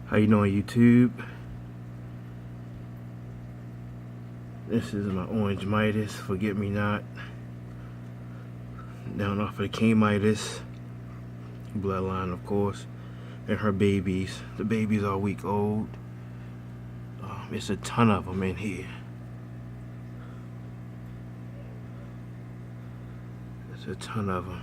How you doing, YouTube? This is my Orange Midas, Forget Me Not. Down off of the King Midas bloodline, of course. And her babies. The babies are a week old. It's a ton of them in here. It's a ton of them.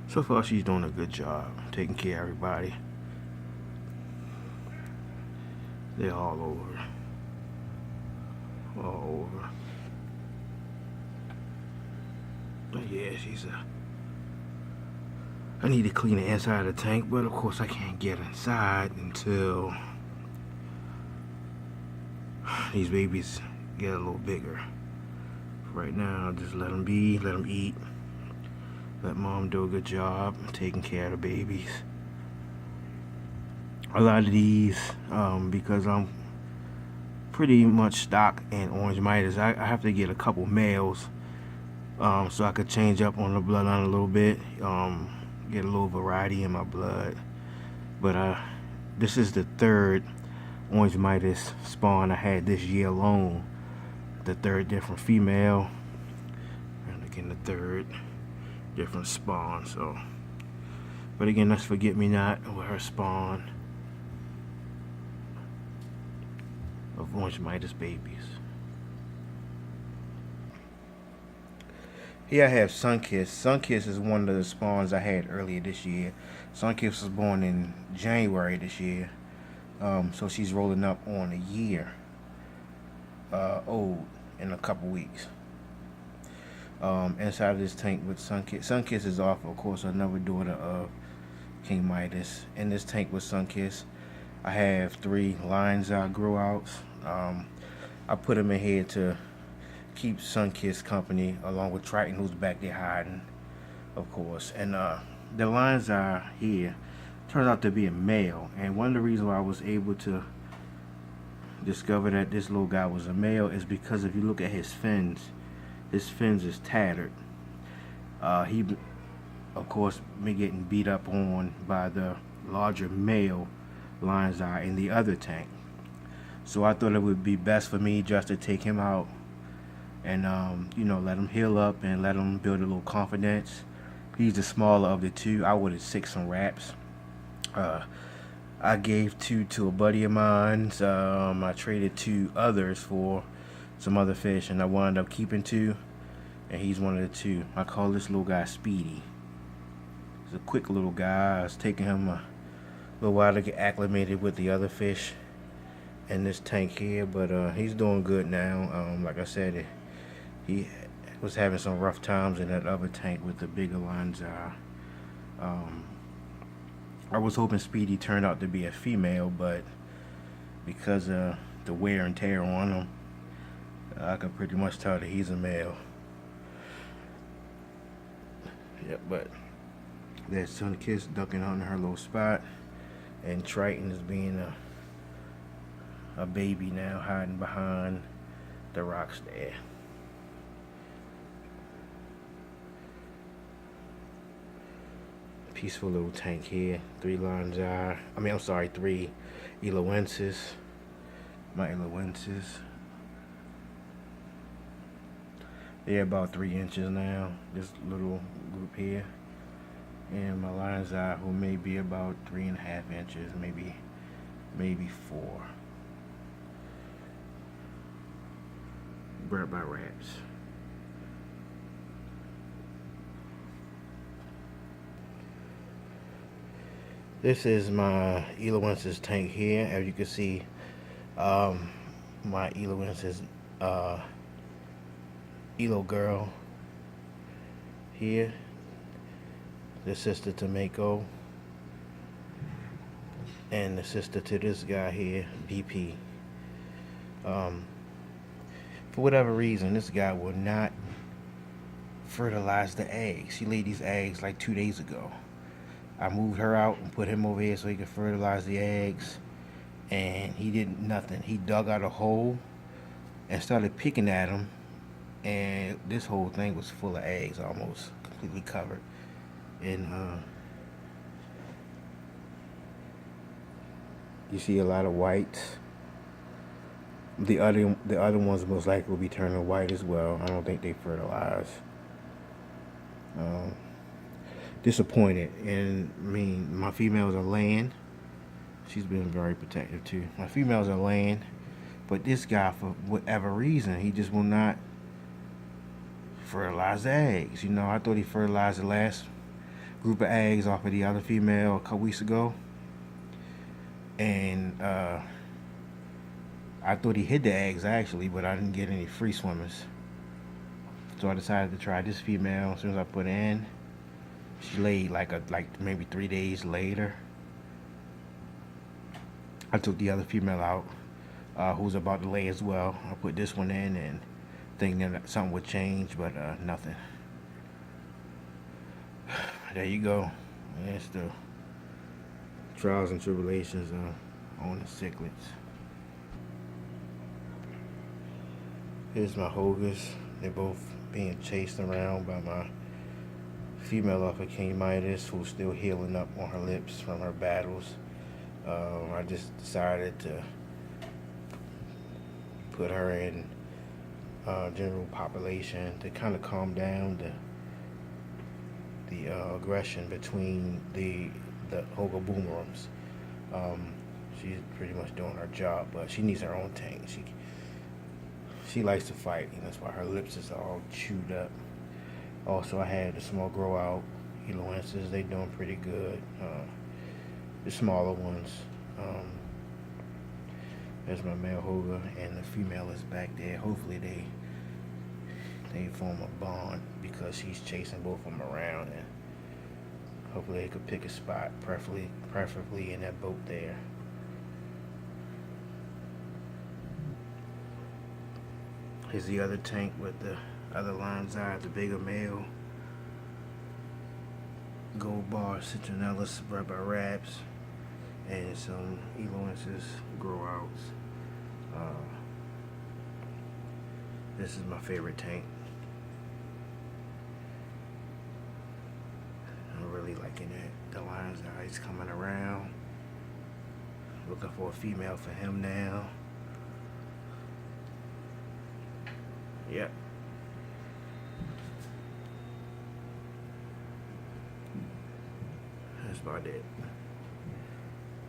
So far, she's doing a good job taking care of everybody. They're all over. All over. But yeah, I need to clean the inside of the tank, but of course I can't get inside until these babies get a little bigger. Right now, just let them be, let them eat. Let mom do a good job taking care of the babies. A lot of these, because I'm pretty much stock in Orange Midas, I have to get a couple males so I could change up on the bloodline a little bit, get a little variety in my blood. But this is the third Orange Midas spawn I had this year alone. The third different female, and again the third different spawn. So, but again, let's Forget Me Not with her spawn of Orange Midas babies. Here I have Sunkiss. Sunkiss is one of the spawns I had earlier this year. Sunkiss was born in January this year, so she's rolling up on a year old in a couple weeks. Inside of this tank with Sunkiss. Sunkiss is off, of course, another daughter of King Midas. In this tank with Sunkiss, I have 3 Lion's Eye grow outs. I put them in here to keep Sunkiss company, along with Triton, who's back there hiding, of course. And the Lion's Eye here turns out to be a male. And one of the reasons why I was able to discover that this little guy was a male is because if you look at his fins is tattered. He, of course, been getting beat up on by the larger male Lion's Eye in the other tank. So I thought it would be best for me just to take him out and let him heal up and let him build a little confidence. He's the smaller of the 2. I would have 6 some wraps. I gave 2 to a buddy of mine. I traded 2 others for some other fish, and I wound up keeping 2, and he's one of the 2. I call this little guy Speedy. He's a quick little guy. It's taking him a little while to get acclimated with the other fish in this tank here, but he's doing good now. Like I said, he was having some rough times in that other tank with the bigger Lion's Eye. I was hoping Speedy turned out to be a female, but because of the wear and tear on him, I can pretty much tell that he's a male. Yep, but there's Sunkiss ducking on her little spot, and Triton is being a baby now, hiding behind the rocks there. Peaceful little tank here. 3 Lion's Eye. 3 Eloensis. My Eloensis. They're about 3 inches now, this little group here. And my Lion's Eye, who may be about 3.5 inches, maybe 4. Bred by rats. This is my Eloensis tank here. As you can see, my Eloensis Elo girl here, the sister to Mako, and the sister to this guy here, BP. For whatever reason, this guy will not fertilize the eggs. She laid these eggs like 2 days ago. I moved her out and put him over here so he could fertilize the eggs, and he did nothing. He dug out a hole and started picking at them and this whole thing was full of eggs, almost completely covered. And you see a lot of whites. The other ones most likely will be turning white as well. I don't think they fertilize. Um, Disappointed, and I mean my females are laying. She's been very protective too. My females are laying, but this guy, for whatever reason, he just will not fertilize the eggs. You know, I thought he fertilized the last group of eggs off of the other female a couple weeks ago, and I thought he hid the eggs actually, but I didn't get any free swimmers. So I decided to try this female. As soon as I put in, she laid like maybe 3 days later. I took the other female out, who's about to lay as well. I put this one in and thinking that something would change, but nothing. There you go. That's the trials and tribulations on the cichlids. Here's my Hogas. They're both being chased around by my female off of King Midas, who's still healing up on her lips from her battles. I just decided to put her in general population to kind of calm down the aggression between the Hoga Boomerums. She's pretty much doing her job, but she needs her own tank. She likes to fight, and that's why her lips is all chewed up. Also, I had the small grow out Eloenses. They doing pretty good. The smaller ones. There's my male Hoga, and the female is back there. Hopefully they form a bond because she's chasing both of them around, and hopefully they could pick a spot, preferably in that boat there. Here's the other tank with the other lion's eye, the bigger male. Gold bar citronella spread by wraps, and some Eloenses grow outs. This is my favorite tank. I'm really liking it. The lion's eye is coming around. Looking for a female for him now. Yep. That's about it.